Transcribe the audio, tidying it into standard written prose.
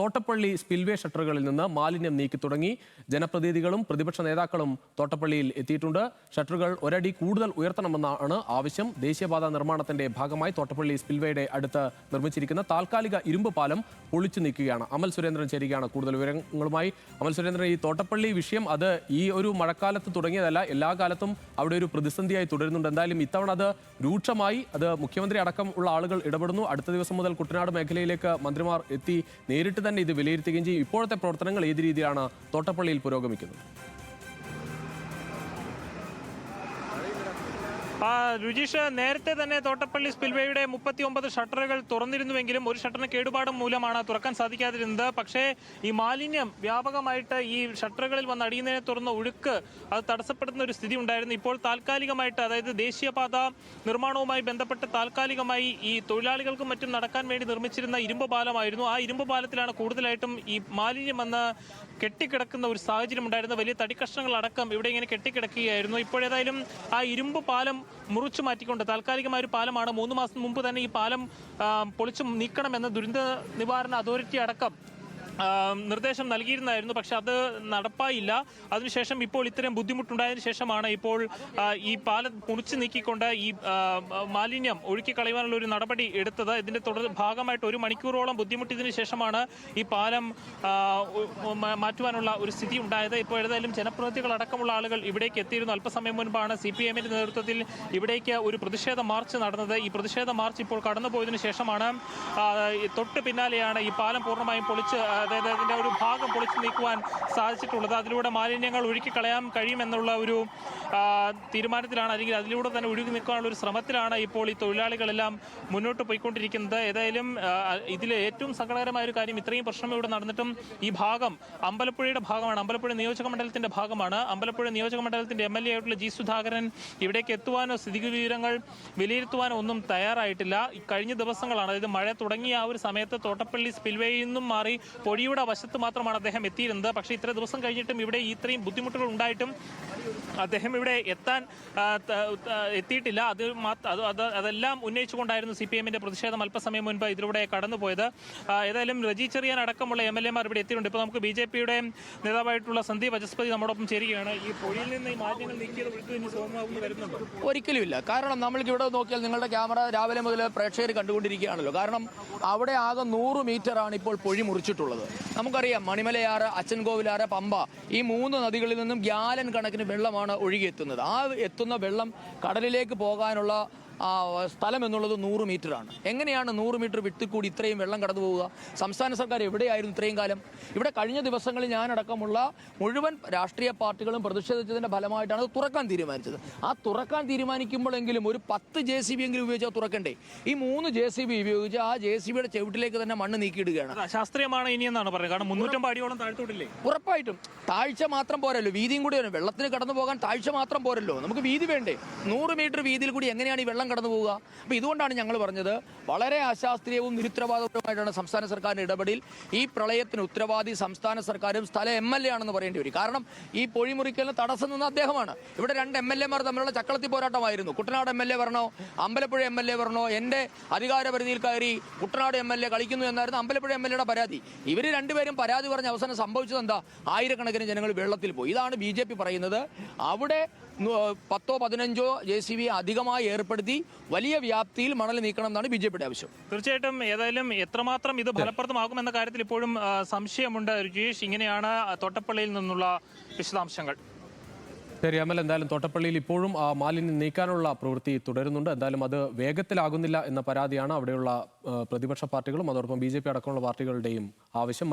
Thottappally spillway ഷട്ടറുകളിൽ നിന്ന് മാലിന്യം നീക്കി തുടങ്ങി. ജനപ്രതിനിധികളും പ്രതിപക്ഷ നേതാക്കളും തോട്ടപ്പള്ളിയിൽ എത്തിയിട്ടുണ്ട്. ഷട്ടറുകൾ ഒരടി കൂടുതൽ ഉയർത്തണമെന്നാണ് ആവശ്യം. ദേശീയപാത നിർമ്മാണത്തിന്റെ ഭാഗമായി തോട്ടപ്പള്ളി സ്പിൽവേയുടെ അടുത്ത് നിർമ്മിച്ചിരിക്കുന്ന താൽക്കാലിക ഇരുമ്പ് പാലം പൊളിച്ചു നീക്കുകയാണ്. അമൽ സുരേന്ദ്രൻ ചേരുകയാണ് കൂടുതൽ വിവരങ്ങളുമായി. അമൽ സുരേന്ദ്രൻ, ഈ തോട്ടപ്പള്ളി വിഷയം അത് ഈ ഒരു മഴക്കാലത്ത് തുടങ്ങിയതല്ല, എല്ലാ കാലത്തും അവിടെ ഒരു പ്രതിസന്ധിയായി തുടരുന്നുണ്ട്. എന്തായാലും ഇത്തവണ അത് രൂക്ഷമായി. അത് മുഖ്യമന്ത്രി അടക്കം ഉള്ള ആളുകൾ ഇടപെടുന്നു. അടുത്ത ദിവസം മുതൽ കുട്ടനാട് മേഖലയിലേക്ക് മന്ത്രിമാർ എത്തി നേരിട്ട് തന്നെ ഇത് വിലയിരുത്തുകയും ചെയ്യും. ഇപ്പോഴത്തെ പ്രവർത്തനങ്ങൾ ഏത് രീതിയിലാണ് തോട്ടപ്പള്ളിയിൽ പുരോഗമിക്കുന്നത്? രുചീഷ്, നേരത്തെ തന്നെ തോട്ടപ്പള്ളി സ്പിൽവേയുടെ 39 ഷട്ടറുകൾ തുറന്നിരുന്നുവെങ്കിലും ഒരു ഷട്ടറിന് കേടുപാടും മൂലമാണ് തുറക്കാൻ സാധിക്കാതിരുന്നത്. പക്ഷേ ഈ മാലിന്യം വ്യാപകമായിട്ട് ഈ ഷട്ടറുകളിൽ വന്ന് അടിയുന്നതിനെ തുറന്ന ഒഴുക്ക് അത് തടസ്സപ്പെടുന്ന ഒരു സ്ഥിതി ഉണ്ടായിരുന്നു. ഇപ്പോൾ താൽക്കാലികമായിട്ട്, അതായത് ദേശീയപാത നിർമ്മാണവുമായി ബന്ധപ്പെട്ട് താൽക്കാലികമായി ഈ തൊഴിലാളികൾക്കും മറ്റും നടക്കാൻ വേണ്ടി നിർമ്മിച്ചിരുന്ന ഇരുമ്പ് പാലമായിരുന്നു. ആ ഇരുമ്പ് പാലത്തിലാണ് കൂടുതലായിട്ടും ഈ മാലിന്യം വന്ന് കെട്ടിക്കിടക്കുന്ന ഒരു സാഹചര്യം ഉണ്ടായിരുന്നു. വലിയ തടിക്കഷ്ണങ്ങളടക്കം ഇവിടെ ഇങ്ങനെ കെട്ടിക്കിടക്കുകയായിരുന്നു. ഇപ്പോഴേതായാലും ആ ഇരുമ്പ് പാലം മുറിച്ചു മാറ്റിക്കൊണ്ട് താൽക്കാലികമായ ഒരു പാലമാണ്. 3 മാസം മുമ്പ് തന്നെ ഈ പാലം പൊളിച്ചു നീക്കണമെന്ന് ദുരന്ത നിവാരണ അതോറിറ്റി അടക്കം നിർദ്ദേശം നൽകിയിരുന്നായിരുന്നു. പക്ഷെ അത് നടപ്പായില്ല. അതിനുശേഷം ഇപ്പോൾ ഇത്രയും ബുദ്ധിമുട്ടുണ്ടായതിനു ശേഷമാണ് ഇപ്പോൾ ഈ പാലം പൊളിച്ചു നീക്കിക്കൊണ്ട് ഈ മാലിന്യം ഒഴുക്കി കളയുവാനുള്ള ഒരു നടപടി എടുത്തത്. ഇതിന്റെ ഭാഗമായിട്ട് 1 മണിക്കൂറോളം ബുദ്ധിമുട്ടിയതിനു ശേഷമാണ് ഈ പാലം മാറ്റുവാനുള്ള ഒരു സ്ഥിതി ഉണ്ടായത്. ഇപ്പോൾ ഏതായാലും ജനപ്രതിനിധികളടക്കമുള്ള ആളുകൾ ഇവിടേക്ക് എത്തിയിരുന്നു. അല്പസമയം മുൻപാണ് CPM-ന്റെ നേതൃത്വത്തിൽ ഇവിടേക്ക് ഒരു പ്രതിഷേധ മാർച്ച് നടന്നത്. ഈ പ്രതിഷേധ മാർച്ച് ഇപ്പോൾ കടന്നുപോയതിനു ശേഷമാണ് തൊട്ട് പിന്നാലെയാണ് ഈ പാലം പൂർണ്ണമായും പൊളിച്ച്, അതായത് അതിൻ്റെ ഒരു ഭാഗം പൊളിച്ചു നീക്കുവാൻ സാധിച്ചിട്ടുള്ളത്. അതിലൂടെ മാലിന്യങ്ങൾ ഒഴുക്കി കളയാൻ കഴിയുമെന്നുള്ള ഒരു തീരുമാനത്തിലാണ്, അല്ലെങ്കിൽ അതിലൂടെ തന്നെ ഒഴുകി നിൽക്കാനുള്ള ഒരു ശ്രമത്തിലാണ് ഇപ്പോൾ ഈ തൊഴിലാളികളെല്ലാം മുന്നോട്ട് പോയിക്കൊണ്ടിരിക്കുന്നത്. ഏതായാലും ഇതിലെ ഏറ്റവും സങ്കടകരമായ ഒരു കാര്യം, ഇത്രയും പ്രശ്നം ഇവിടെ നടന്നിട്ടും ഈ ഭാഗം അമ്പലപ്പുഴയുടെ ഭാഗമാണ്, അമ്പലപ്പുഴ നിയോജക മണ്ഡലത്തിന്റെ ഭാഗമാണ്. അമ്പലപ്പുഴ നിയോജക മണ്ഡലത്തിന്റെ MLA ആയിട്ടുള്ള G. സുധാകരൻ ഇവിടേക്ക് എത്തുവാനോ സ്ഥിതിവിവരങ്ങൾ വിലയിരുത്തുവാനോ ഒന്നും തയ്യാറായിട്ടില്ല. കഴിഞ്ഞ ദിവസങ്ങളാണ്, അതായത് മഴ തുടങ്ങിയ ആ ഒരു സമയത്ത് തോട്ടപ്പള്ളി സ്പിൽവേയിൽ നിന്നും മാറി പൊഴിയുടെ വശത്ത് മാത്രമാണ് അദ്ദേഹം എത്തിയിരുന്നത്. പക്ഷേ ഇത്ര ദിവസം കഴിഞ്ഞിട്ടും ഇവിടെ ഇത്രയും ബുദ്ധിമുട്ടുകൾ ഉണ്ടായിട്ടും അദ്ദേഹം ഇവിടെ എത്തിയിട്ടില്ല. അതെല്ലാം ഉന്നയിച്ചുകൊണ്ടായിരുന്നു CPM-ന്റെ പ്രതിഷേധം അല്പസമയം മുൻപ് ഇതിലൂടെ കടന്നുപോയത്. ഏതായാലും രജി ചെറിയാൻ അടക്കമുള്ള MLA-മാർ ഇവിടെ എത്തിയിട്ടുണ്ട്. ഇപ്പോൾ നമുക്ക് BJP-യുടെ നേതാവായിട്ടുള്ള സന്ദീപ് വചസ്പതി നമ്മോടൊപ്പം ചേരുകയാണ്. ഈ പൊഴിയിൽ നിന്ന് ഈ മാലിന്യങ്ങൾ നീക്കിയത് ഒഴുക്ക് ഇനി സുഗമമാകുന്നു വരുന്നുണ്ടോ? ഒരിക്കലുമില്ല. കാരണം നമ്മൾക്ക് ഇവിടെ നോക്കിയാൽ നിങ്ങളുടെ ക്യാമറ രാവിലെ മുതൽ പ്രേക്ഷകർ കണ്ടുകൊണ്ടിരിക്കുകയാണല്ലോ. കാരണം അവിടെ ആകെ 100 മീറ്ററാണ് ഇപ്പോൾ പൊഴി മുറിച്ചിട്ടുള്ളത്. നമുക്കറിയാം, മണിമലയാറ്, അച്ചൻകോവിലാറ്, പമ്പ, ഈ 3 നദികളിൽ നിന്നും ഗ്യാലൻ കണക്കിന് വെള്ളമാണ് ഒഴുകിയെത്തുന്നത്. ആ എത്തുന്ന വെള്ളം കടലിലേക്ക് പോകാനുള്ള സ്ഥലം എന്നുള്ളത് 100 മീറ്ററാണ്. എങ്ങനെയാണ് 100 മീറ്റർ വിട്ടിൽ കൂടി ഇത്രയും വെള്ളം കടന്നു പോവുക? സംസ്ഥാന സർക്കാർ എവിടെയായിരുന്നു ഇത്രയും കാലം? ഇവിടെ കഴിഞ്ഞ ദിവസങ്ങളിൽ ഞാനടക്കമുള്ള മുഴുവൻ രാഷ്ട്രീയ പാർട്ടികളും പ്രതിഷേധിച്ചതിൻ്റെ ഫലമായിട്ടാണ് അത് തുറക്കാൻ തീരുമാനിച്ചത്. ആ തുറക്കാൻ തീരുമാനിക്കുമ്പോഴെങ്കിലും ഒരു 10 JCB എങ്കിലും ഉപയോഗിച്ചാൽ തുറക്കണ്ടേ? ഈ 3 JCB ഉപയോഗിച്ച് ആ JCBയുടെ ചെവിട്ടിലേക്ക് തന്നെ മണ്ണ് നീക്കിയിടുകയാണ്. ശാസ്ത്രീയമാണ് ഇനിയെന്നാണ് പറയുന്നത്. കാരണം 350 അടിയോളം താഴ്ത്തോട്ടില്ലേ? ഉറപ്പായിട്ടും താഴ്ച മാത്രം പോരല്ലോ, വീതിയും കൂടി വേണം. വെള്ളത്തിന് കടന്നു പോകാൻ താഴ്ച മാത്രം പോരല്ലോ, നമുക്ക് വീതി വേണ്ടേ? 100 മീറ്റർ വീതിയിൽ കൂടി എങ്ങനെയാണ് ഈ വെള്ളം കടന്നു പോവുക? അപ്പോൾ ഇതുകൊണ്ടാണ് ഞങ്ങൾ പറഞ്ഞത്, വളരെ അശാസ്ത്രീയവും നിരുത്തരവാദപരവുമായിട്ടാണ് സംസ്ഥാന സർക്കാരിൻ്റെ ഇടപെടൽ. ഈ പ്രളയത്തിന് ഉത്തരവാദി സംസ്ഥാന സർക്കാരും സ്ഥല MLA ആണെന്ന് പറയേണ്ടി വരും. കാരണം ഈ പൊഴിമുറിക്കലിന് തടസ്സം നിന്ന അദ്ദേഹമാണ്. ഇവിടെ 2 MLA-മാർ തമ്മിലുള്ള ചക്കളത്തി പോരാട്ടമായിരുന്നു. കുട്ടനാട് MLA വരണോ, അമ്പലപ്പുഴ MLA വരണോ, എൻ്റെ അധികാരപരിധിയിൽ കയറി കുട്ടനാട് MLA കളിക്കുന്നു എന്നായിരുന്നു അമ്പലപ്പുഴ MLA-യുടെ പരാതി. ഇവർ രണ്ടുപേരും പരാതി പറഞ്ഞ അവസാനം സംഭവിച്ചത് എന്താ? ആയിരക്കണക്കിന് ജനങ്ങൾ വെള്ളത്തിൽ പോയി. ഇതാണ് BJP പറയുന്നത്. അവിടെ 10 15 JCB അധികമായി ഏർപ്പെടുത്തി വലിയ വ്യാപ്തിയിൽ മണൽ നീക്കണം എന്നാണ് BJP-യുടെ ആവശ്യം. തീർച്ചയായിട്ടും. ഏതായാലും എത്രമാത്രം ഇത് ഫലപ്രദമാകുമെന്ന കാര്യത്തിൽ ഇപ്പോഴും സംശയമുണ്ട്. രുചീഷ്, ഇങ്ങനെയാണ് തോട്ടപ്പള്ളിയിൽ നിന്നുള്ള വിശദാംശങ്ങൾ. ശരി അമൽ, എന്തായാലും തോട്ടപ്പള്ളിയിൽ ഇപ്പോഴും മാലിന്യം നീക്കാനുള്ള പ്രവൃത്തി തുടരുന്നുണ്ട്. എന്തായാലും അത് വേഗത്തിലാകുന്നില്ല എന്ന പരാതിയാണ് അവിടെയുള്ള പ്രതിപക്ഷ പാർട്ടികളും അതോടൊപ്പം BJP അടക്കമുള്ള പാർട്ടികളുടെയും ആവശ്യം.